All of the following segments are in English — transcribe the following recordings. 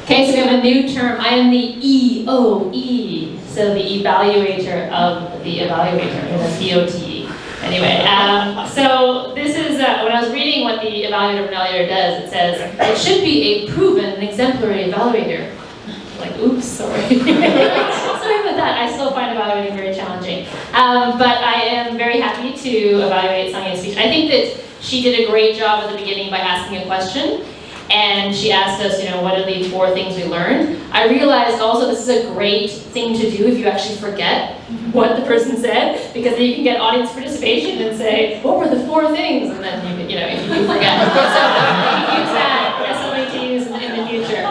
Okay, so we have a new term. I am the EOE, so the evaluator of the evaluator, and that's EOTE. Anyway, so this is, when I was reading what the evaluator does, it says, it should be a proven and exemplary evaluator. Like, oops, sorry. Sorry about that. I still find evaluating very challenging. But I am very happy to evaluate Sonia's speech. I think that she did a great job at the beginning by asking a question. And she asked us, what are the 4 things we learned? I realized also this is a great thing to do if you actually forget what the person said, because then you can get audience participation and say, what were the 4 things? And then, if you do forget. So you can use that as something to use in the future.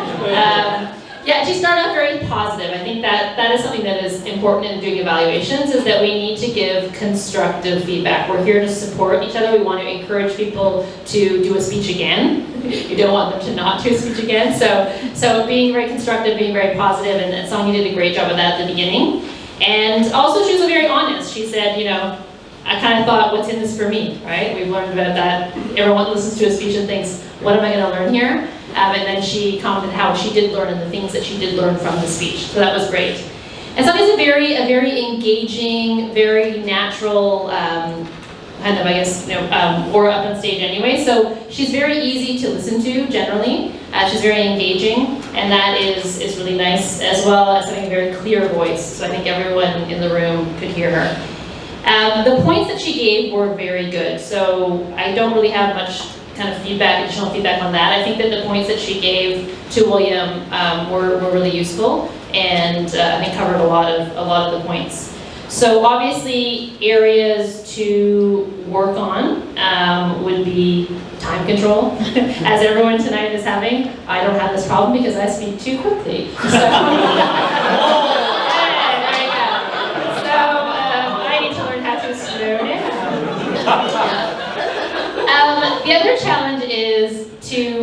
Yeah, she started off very positive. I think that is something that is important in doing evaluations, is that we need to give constructive feedback. We're here to support each other. We want to encourage people to do a speech again. You don't want them to not do a speech again. So being very constructive, being very positive, and Sonia did a great job of that at the beginning. And also she was very honest. She said, I kind of thought, what's in this for me, right? We've learned about that. Everyone listens to a speech and thinks, what am I going to learn here? And then she commented how she did learn and the things that she did learn from the speech. So that was great. And Sonia's a very engaging, very natural, kind of, I guess, aura up on stage anyway. So she's very easy to listen to, generally. She's very engaging, and that is really nice, as well as having a very clear voice. So I think everyone in the room could hear her. The points that she gave were very good. So I don't really have much kind of additional feedback on that. I think that the points that she gave to William were really useful, and I think covered a lot of the points. So obviously, areas to work on would be time control, as everyone tonight is having. I don't have this problem because I speak too quickly. So, I need to learn how to slow down. The other challenge is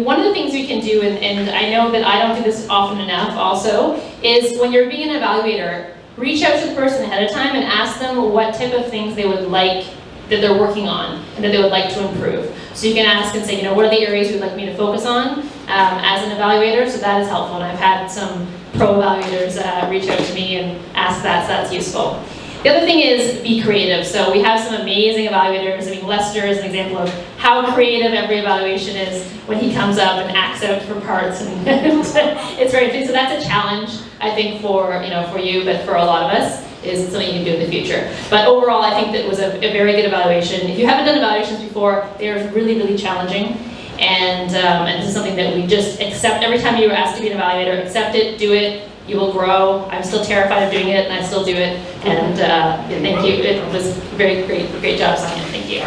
one of the things we can do, and I know that I don't do this often enough also, is when you're being an evaluator, reach out to the person ahead of time and ask them what type of things they would like, that they're working on, and that they would like to improve. So you can ask and say, what are the areas you'd like me to focus on as an evaluator? So that is helpful, and I've had some pro evaluators reach out to me and ask that, so that's useful. The other thing is be creative. So we have some amazing evaluators. I mean, Lester is an example of how creative every evaluation is when he comes up and acts out for parts, and it's very interesting. So that's a challenge, I think, for you, but for a lot of us, is something you can do in the future. But overall, I think that was a very good evaluation. If you haven't done evaluations before, they are really, really challenging. And this is something that we just accept. Every time you are asked to be an evaluator, accept it, do it. You will grow. I'm still terrified of doing it, and I still do it. And thank you. It was a very great job, Sonia. Thank you.